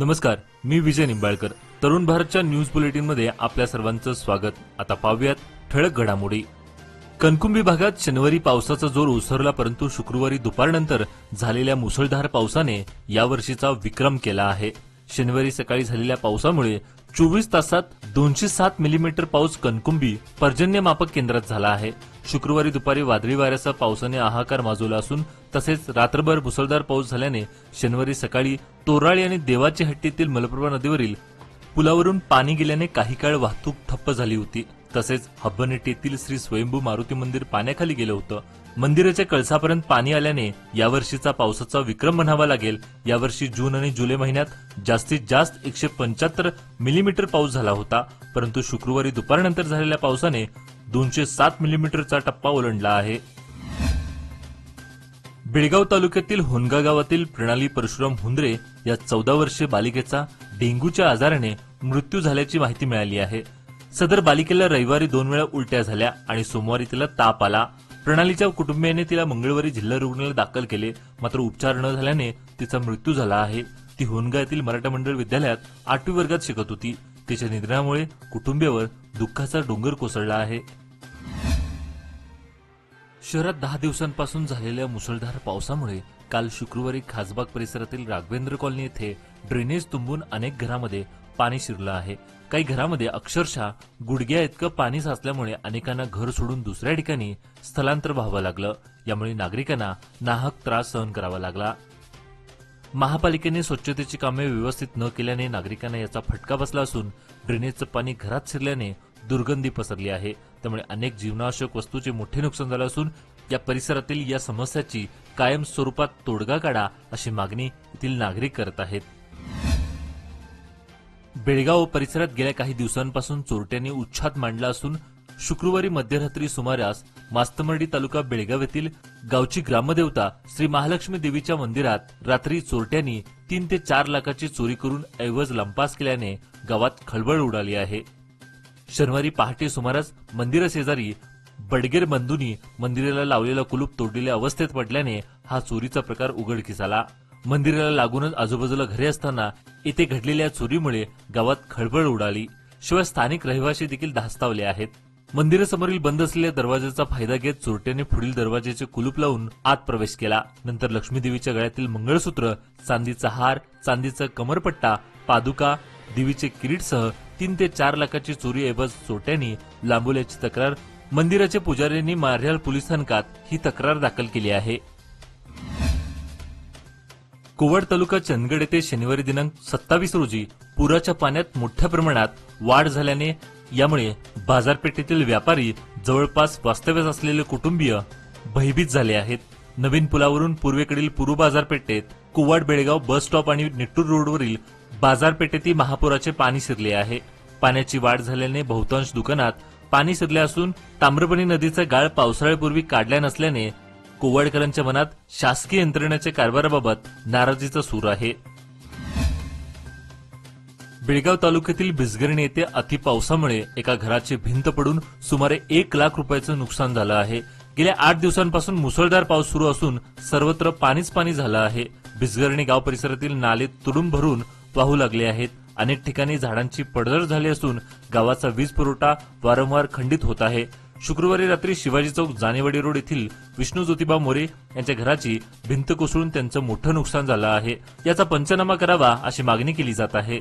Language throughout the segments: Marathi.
नमस्कार, मी विजय निंबाळकर. तरुण भारतच्या न्यूज बुलेटिनमध्ये आपल्या सर्वांचं स्वागत. आता पाहूयात ठळक घडामोडी. कणकुंबी भागात शनिवारी पावसाचा जोर ओसरला, परंतु शुक्रवारी दुपारनंतर झालेल्या मुसळधार पावसाने यावर्षीचा विक्रम केला आहे. शनिवारी सकाळी झालेल्या पावसामुळे 24 तासात 207 मिलीमीटर पाऊस कणकुंबी पर्जन्यमापक केंद्रात झाला आहे. शुक्रवारी दुपारी वादळी वाऱ्यासह पावसाने हाहाकार माजवला असून तसेच रात्रभर मुसळधार पाऊस झाल्याने शनिवारी सकाळी तोराळी आणि देवाची हट्टीतील मलप्रभा नदीवरील पुलावरून पाणी गेल्याने काही काळ वाहतूक ठप्प झाली होती. तसेच हब्बनेट येथील श्री स्वयंभू मारुती मंदिर पाण्याखाली गेलं होतं. मंदिराच्या कळसापर्यंत पाणी आल्याने यावर्षीचा पावसाचा विक्रम म्हणावा लागेल. यावर्षी जून आणि जुलै महिन्यात जास्तीत जास्त 175 मिलीमीटर पाऊस झाला होता, परंतु शुक्रवारी दुपारनंतर झालेल्या पावसाने 207 मिलीमीटरचा टप्पा ओलांडला आहे. बेळगाव तालुक्यातील होनगा गावातील प्रणाली परशुराम हुंद्रे या 14 वर्षीय बालिकेचा डेंग्यूच्या आजाराने मृत्यू झाल्याची माहिती मिळाली आहे. सदर बालिकेला रविवारी 2 वेळा उलट्या झाल्या आणि सोमवारी तिला ताप आला. प्रणालीच्या कुटुंबियांनी तिला मंगळवारी जिल्हा रुग्णालयात दाखल केले, मात्र उपचार न झाल्याने तिचा मृत्यू झाला आहे. ती होनगा येथील मराठा मंडळ विद्यालयात 8वी वर्गात शिकत होती. तिच्या निधनामुळे कुटुंबियावर दुःखाचा डोंगर कोसळला आहे. शहरात 10 दिवसांपासून झालेल्या मुसळधार पावसामुळे काल शुक्रवारी खासबाग परिसरातील राघवेंद्र कॉलनी येथे ड्रेनेज तुंबून अनेक घरांमध्ये पाणी शिरलं आहे. काही घरांमध्ये अक्षरशः गुडघ्या इतकं पाणी साचल्यामुळे अनेकांना घर सोडून दुसऱ्या ठिकाणी स्थलांतर व्हावं लागलं. यामुळे नागरिकांना नाहक त्रास सहन करावा लागला. महापालिकेने स्वच्छतेची कामे व्यवस्थित न केल्याने नागरिकांना याचा फटका बसला असून ड्रेनेजचं पाणी घरात शिरल्याने दुर्गंधी पसरली आहे. त्यामुळे अनेक जीवनावश्यक वस्तूंचे मोठे नुकसान झालं असून या परिसरातील या समस्याची कायम स्वरूपात तोडगा काढा अशी मागणी येथील नागरिक करत आहेत. बेळगाव परिसरात गेल्या काही दिवसांपासून चोरट्यांनी उच्छाद मांडला असून शुक्रवारी मध्यरात्री सुमारास मास्तमर्डी तालुका बेळगाव येथील गावची ग्रामदेवता श्री महालक्ष्मी देवीच्या मंदिरात रात्री चोरट्यांनी 3 ते 4 लाखाची चोरी करून ऐवज लंपास केल्याने गावात खळबळ उडाली आहे. शनिवारी पहाटे सुमारास मंदिराशेजारी बडगेर बंधूंनी मंदिराला लावलेला कुलूप तोडलेल्या अवस्थेत पडल्याने हा चोरीचा प्रकार उघडकीस आला. मंदिराला लागूनच आजूबाजूला घरे असताना येथे घडलेल्या चोरीमुळे गावात खळबळ उडाली. शिवाय स्थानिक रहिवासी देखील धास्तावले आहेत. मंदिरासमोरील बंद असलेल्या दरवाजाचा फायदा घेत चोरट्यांनी पुढील दरवाजाचे कुलूप लावून आत प्रवेश केला. नंतर लक्ष्मीदेवीच्या गळ्यातील मंगळसूत्र, चांदीचा हार, चांदीचा कमरपट्टा, पादुका, देवीचे किरीटसह 3 ते 4 लाखाची चोरी ऐवज चोरट्यांनी लांबवल्याची तक्रार मंदिराच्या पुजाऱ्यांनी मार्ह्याल पोलीस स्थानकात ही तक्रार दाखल केली आहे. कोवड तालुका चंदगड येथे शनिवारी दिनांक 27 रोजी पुराच्या पाण्यात मोठ्या प्रमाणात वाढ झाल्याने यामुळे बाजारपेठेतील व्यापारी, जवळपास वास्तव्यास असलेले कुटुंबीय भयभीत झाले आहेत. नवीन पुलावरून पूर्वेकडील पूर्व बाजारपेठेत कोवड बेळगाव बस स्टॉप आणि निट्टूर रोडवरील बाजारपेठेतील महापुराचे पाणी शिरले आहे. पाण्याची वाढ झाल्याने बहुतांश दुकानात पाणी शिरले असून ताम्रपणी नदीचा गाळ पावसाळ्यापूर्वी काढला नसल्याने कोवडकरांच्या मनात शासकीय यंत्रणेच्या कारभाराबाबत नाराजीचा सूर आहे. बेळगाव तालुक्यातील बिजगर्णी येथे अतिपावसामुळे एका घराची भिंत पडून सुमारे 1 लाख रुपयाचं नुकसान झालं आहे. गेल्या 8 दिवसांपासून मुसळधार पाऊस सुरू असून सर्वत्र पाणीच पाणी झालं आहे. बिजगर्णी गाव परिसरातील नाले तुडुंब भरून वाहू लागले आहेत. अनेक ठिकाणी झाडांची पडझड झाली असून गावाचा वीज पुरवठा वारंवार खंडित होत आहे. शुक्रवारी रात्री शिवाजी चौक जानेवाडी रोड येथील विष्णू ज्योतिबा मोरे यांच्या घराची भिंत कोसळून त्यांचं मोठं नुकसान झालं आहे. याचा पंचनामा करावा अशी मागणी केली जात आहे.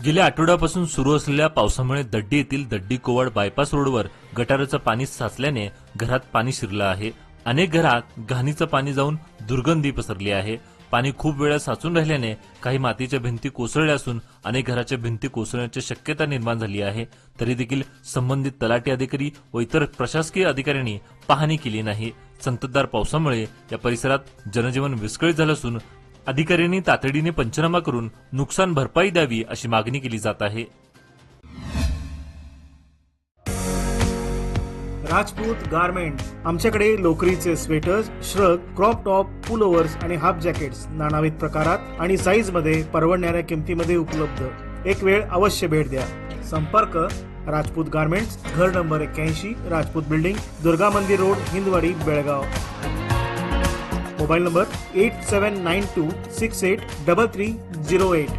गेल्या आठवड्यापासून सुरू असलेल्या पावसामुळे दड्डी येथील दड्डी कोवड बायपास रोडवर गटाराचं पाणी साचल्याने घरात पाणी शिरलं आहे. अनेक घरात घाणीचं पाणी जाऊन दुर्गंधी पसरली आहे. पाणी खूप वेळा साचून राहिल्याने काही मातीच्या भिंती कोसळल्या असून अनेक घराच्या भिंती कोसळण्याची शक्यता निर्माण झाली आहे. तरी देखील संबंधित तलाठी अधिकारी व इतर प्रशासकीय अधिकाऱ्यांनी पाहणी केली नाही. संततधार पावसामुळे या परिसरात जनजीवन विस्कळीत झालं असून अधिकाऱ्यांनी तातडीने पंचनामा करून नुकसान भरपाई द्यावी अशी मागणी केली जात आहे. राजपूत गारमेंट आमच्याकडे लोकरीचे sweaters, shrug, crop top, pullovers आणि हाफ जॅकेट्स नानाविध प्रकारात आणि साईज मध्ये परवडणाऱ्या किमतीमध्ये उपलब्ध. एक वेळ अवश्य भेट द्या. संपर्क राजपूत गारमेंट्स, घर नंबर 81, राजपूत बिल्डिंग, दुर्गा मंदिर road, Hindwadi, Belgaum. Mobile number 8792683308.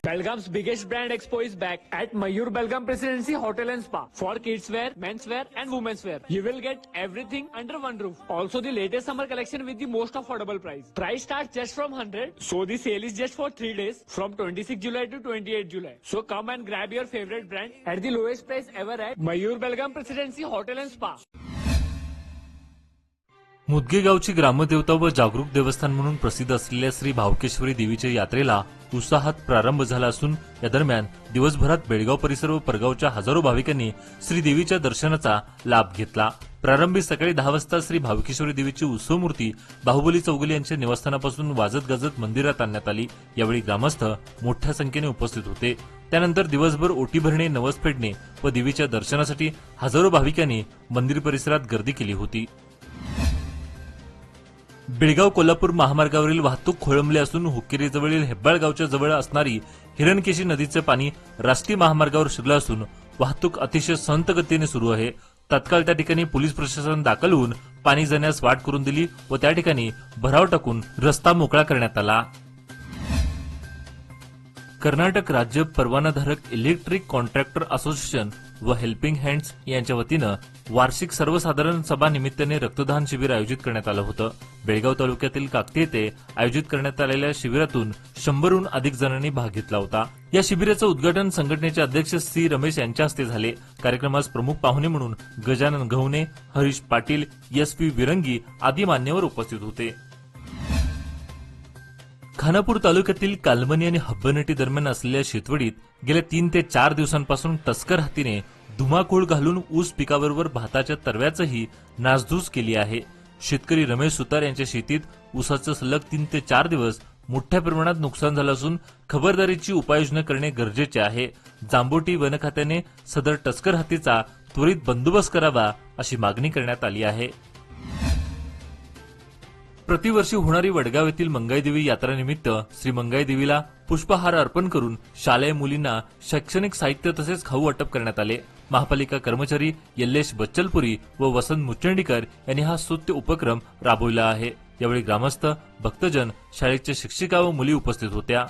Belgaum's biggest brand expo is back at Mayur Belgaum Presidency Hotel and Spa for kids wear, men's wear and women's wear. You will get everything under one roof. Also the latest summer collection with the most affordable price. Price starts just from 100. So the sale is just for 3 days from 26 July to 28 July. So come and grab your favorite brand at the lowest price ever at Mayur Belgaum Presidency Hotel and Spa. मुदगे गावची ग्रामदेवता व जागरूक देवस्थान म्हणून प्रसिद्ध असलेल्या श्री भावकेश्वरी देवीच्या यात्रेला उत्साहात प्रारंभ झाला असून या दरम्यान दिवसभरात बेळगाव परिसर व परगावच्या हजारो भाविकांनी श्री देवीच्या दर्शनाचा लाभ घेतला. प्रारंभी सकाळी 10 वाजता श्री भावकेश्वरी देवीची उत्सव मूर्ती बाहुबली चौगुले यांच्या निवासस्थानापासून वाजत गाजत मंदिरात आणण्यात आली. यावेळी ग्रामस्थ मोठ्या संख्येने उपस्थित होते. त्यानंतर दिवसभर ओटी भरणे, नवस फेडणे व देवीच्या दर्शनासाठी हजारो भाविकांनी मंदिर परिसरात गर्दी केली होती. बेळगाव कोल्हापूर महामार्गावरील वाहतूक खोळंबली असून हुक्केरीजवळील हेब्बाळ गावच्या जवळ असणारी हिरणकेशी नदीचे पाणी राष्ट्रीय महामार्गावर शिरलं असून वाहतूक अतिशय संत गतीने सुरू आहे. तत्काळ त्या ठिकाणी पोलीस प्रशासन दाखल होऊन पाणी जाण्यास वाट करून दिली व त्या ठिकाणी भराव टाकून रस्ता मोकळा करण्यात आला. कर्नाटक राज्य परवानाधारक इलेक्ट्रिक कॉन्ट्रॅक्टर असोसिएशन व हेल्पिंग हँड्स यांच्या वतीनं वार्षिक सर्वसाधारण सभा निमित्ताने रक्तदान शिबिर आयोजित करण्यात आलं होतं. बेळगाव तालुक्यातील काकती येथे आयोजित करण्यात आलेल्या शिबिरातून 100हून अधिक जणांनी भाग घेतला होता. या शिबिराचं उद्घाटन संघटनेचे अध्यक्ष सी रमेश यांच्या हस्ते झाले. कार्यक्रमास प्रमुख पाहुणे म्हणून गजानन गव्हाणे, हरीश पाटील, एस.व्ही. विरंगी आदी मान्यवर उपस्थित होते. खानापूर तालुक्यातील कालमनी आणि हब्बनटी दरम्यान असलेल्या शेतवडीत गेल्या 3 ते 4 दिवसांपासून टस्कर हत्तीने धुमाकूळ घालून ऊस पिकाबरोबर भाताच्या तरव्याचंही नासधूस केली आहे. शेतकरी रमेश सुतार यांच्या शेतीत ऊसाचं सलग 3 ते 4 दिवस मोठ्या प्रमाणात नुकसान झालं असून खबरदारीची उपाययोजना करणे गरजेचे आहे. जांबोटी वन खात्याने सदर टस्कर हत्तीचा त्वरित बंदोबस्त करावा अशी मागणी करण्यात आली आहे. प्रतिवर्षी होणारी वडगाव येथील मंगाईदेवी यात्रानिमित्त श्री मंगाईदेवीला पुष्पहार अर्पण करून शालेय मुलींना शैक्षणिक साहित्य तसेच खाऊ वाटप करण्यात आले. महापालिका कर्मचारी यल्लेश बच्चलपुरी व वसंत मुच्चंडीकर यांनी हा स्तुत्य उपक्रम राबविला आहे. यावेळी ग्रामस्थ, भक्तजन, शाळेच्या शिक्षिका व मुली उपस्थित होत्या.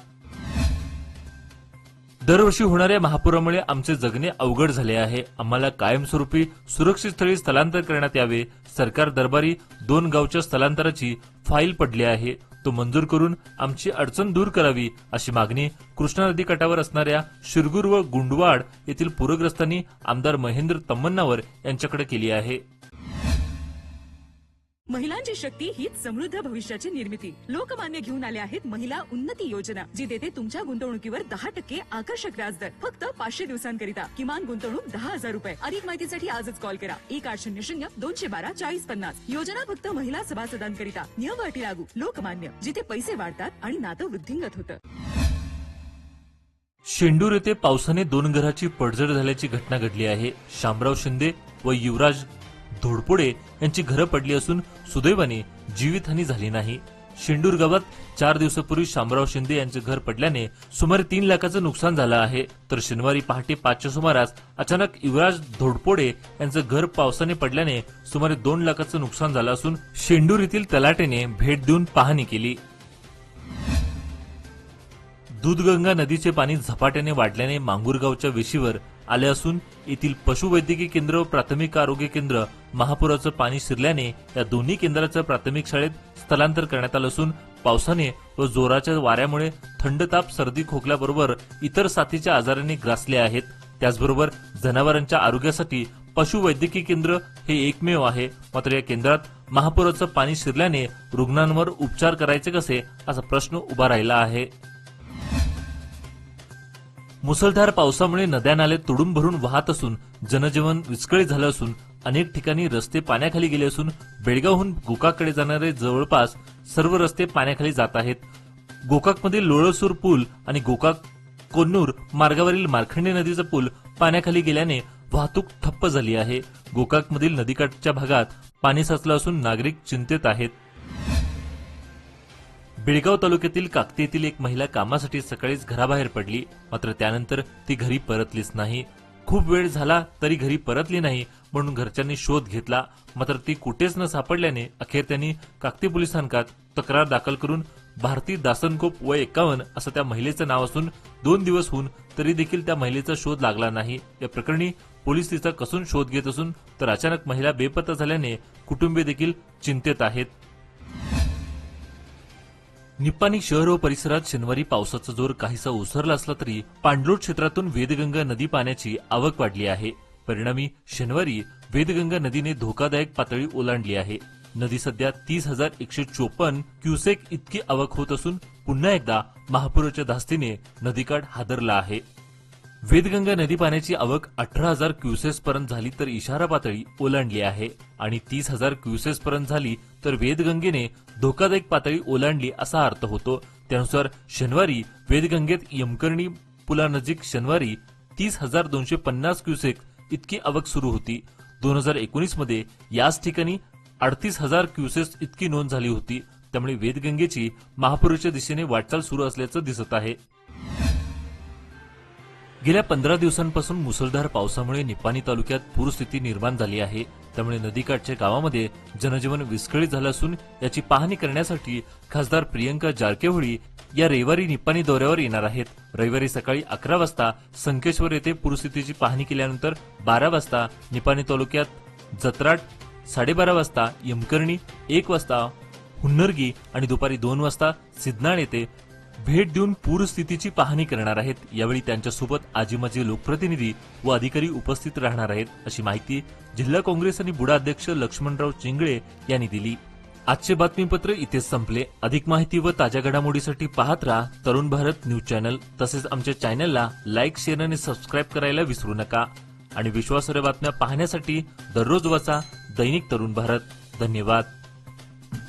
दरवर्षी होणाऱ्या महापुरामुळे आमचे जगणे अवघड झाले आहे. आम्हाला कायमस्वरूपी सुरक्षित स्थळी स्थलांतर करण्यात यावे. सरकार दरबारी 2 गावच्या स्थलांतराची फाईल पडली आहे. तो मंजूर करून आमची अडचण दूर करावी अशी मागणी कृष्णा नदी काठावर असणाऱ्या शिरगूर व गुंडवाड येथील पूरग्रस्तांनी आमदार महेंद्र तम्मन्नावर यांच्याकडे केली आहे. महिलांची शक्ती हीच समृद्ध भविष्याची निर्मिती. लोकमान्य घेऊन आले आहेत महिला उन्नती योजना, जी देते तुमच्या गुंतवणुकीवर 10% आकर्षक व्याजदर फक्त 500 दिवसांकरिता. किमान गुंतवणूक 10,000 रुपये. अधिक माहितीसाठी आजच कॉल करा 1800-212-4050. योजना फक्त महिला सभासदांकरिता. नियम व अटी लागू. लोकमान्य, जिथे पैसे वाढतात आणि नातं वृद्धिंगत होतं. शेंडूर येथे पावसाने 2 घराची पडझड झाल्याची घटना घडली आहे. शामराव शिंदे व युवराज धोडपोडे यांची घरं पडली असून सुदैवाने जीवितहानी झाली नाही. शेंडूर गावात 4 दिवसापूर्वी शामराव शिंदे यांचे घर पडल्याने सुमारे 3 लाखाचं नुकसान झालं आहे. तर शनिवारी पहाटे 5च्या सुमारास अचानक युवराज धोडपोडे यांचं घर पावसाने पडल्याने सुमारे 2 लाखाचं नुकसान झालं असून शेंडूर येथील तलाठ्याने भेट देऊन पाहणी केली. दूधगंगा नदीचे पाणी झपाट्याने वाढल्याने मांगूरगावच्या वेशीवर आले असून येथील पशुवैद्यकीय केंद्र व प्राथमिक आरोग्य केंद्र महापुराचं पाणी शिरल्याने या दोन्ही केंद्राचं प्राथमिक शाळेत स्थलांतर करण्यात आलं असून पावसाने व जोराच्या वाऱ्यामुळे थंड ताप, सर्दी, खोकल्याबरोबर इतर साथीच्या आजारांनी ग्रासले आहेत. त्याचबरोबर जनावरांच्या आरोग्यासाठी पशुवैद्यकीय केंद्र हे एकमेव आहे. मात्र या केंद्रात महापुराचं पाणी शिरल्याने रुग्णांवर उपचार करायचे कसे असा प्रश्न उभा राहिला आहे. मुसळधार पावसामुळे नद्या नाले तुडूंब भरून वाहत असून जनजीवन विस्कळीत झालं असून अनेक ठिकाणी रस्ते पाण्याखाली गेले असून बेळगावहून गोकाककडे जाणारे जवळपास सर्व रस्ते पाण्याखाली जात आहेत. गोकाकमधील लोळसूर पूल आणि गोकाक कोन्नूर मार्गावरील मार्खंडे नदीचा पूल पाण्याखाली गेल्याने वाहतूक ठप्प झाली आहे. गोकाकमधील नदीकाठच्या भागात पाणी साचलं असून नागरिक चिंतेत आहेत. बेळगाव तालुक्यातील काकती येथील एक महिला कामासाठी सकाळीच घराबाहेर पडली, मात्र त्यानंतर ती घरी परतलीच नाही. खूप वेळ झाला तरी घरी परतली नाही म्हणून घरच्यांनी शोध घेतला, मात्र ती कुठेच न सापडल्याने अखेर त्यांनी काकती पोलीस स्थानकात तक्रार दाखल करून भारती दासनकोप वय 51 असं त्या महिलेचं नाव असून 2 दिवस होऊन तरी देखील त्या महिलेचा शोध लागला नाही. या प्रकरणी पोलीस तिचा कसून शोध घेत असून तर अचानक महिला बेपत्ता झाल्याने कुटुंबीय देखील चिंतेत आहेत. निप्पाणी शहर व परिसरात शनिवारी पावसाचा जोर काहीसा ओसरला असला तरी पांडलोट क्षेत्रातून वेदगंगा नदी पाण्याची आवक वाढली आहे. परिणामी शनिवारी वेदगंगा नदीने धोकादायक पातळी ओलांडली आहे. नदी सध्या 30,154 क्युसेक इतकी आवक होत असून पुन्हा एकदा महापुराच्या धास्तीने नदीकाठ हादरला आहे. वेदगंगा नदी पाण्याची आवक 18,000 क्युसेस पर्यंत झाली तर इशारा पातळी ओलांडली आहे आणि 30,000 क्युसेस पर्यंत झाली तर वेदगंगेने धोकादायक पातळी ओलांडली असा अर्थ होतो. त्यानुसार शनिवारी वेदगंगेत यमकर्णी पुलानजीक शनिवारी 30,250 क्युसेक इतकी आवक सुरू होती. 2019 मध्ये याच ठिकाणी 38,000 क्युसेस इतकी नोंद झाली होती. त्यामुळे वेदगंगेची महापुराच्या दिशेने वाटचाल सुरू असल्याचं दिसत आहे. गेल्या 15 दिवसांपासून मुसळधार पावसामुळे निप्पाणी तालुक्यात पूरस्थिती निर्माण झाली आहे. त्यामुळे नदीकाठच्या गावामध्ये जनजीवन विस्कळीत झालं असून याची पाहणी करण्यासाठी खासदार प्रियंका जारकिहोळी या रविवारी निप्पाणी दौऱ्यावर येणार आहेत. रविवारी सकाळी 11 वाजता संकेश्वर येथे पूरस्थितीची पाहणी केल्यानंतर 12 वाजता निप्पाणी तालुक्यात जत्राट, 12:30 वाजता यमकर्णी, 1 वाजता हुन्नरगी आणि दुपारी 2 वाजता सिद्धनाळ येथे भेट देऊन पूरस्थितीची पाहणी करणार आहेत. यावेळी त्यांच्यासोबत आजीमाजी लोकप्रतिनिधी व अधिकारी उपस्थित राहणार आहेत, अशी माहिती जिल्हा काँग्रेस आणि बुडा अध्यक्ष लक्ष्मणराव चिंगळे यांनी दिली. आजचे बातमीपत्र इथेच संपले. अधिक माहिती व ताज्या घडामोडीसाठी पाहत राहा तरुण भारत न्यूज चॅनल. तसेच आमच्या चॅनलला लाईक, शेअर आणि सबस्क्राईब करायला विसरू नका. आणि विश्वासार्ह बातम्या पाहण्यासाठी दररोज वाचा दैनिक तरुण भारत. धन्यवाद.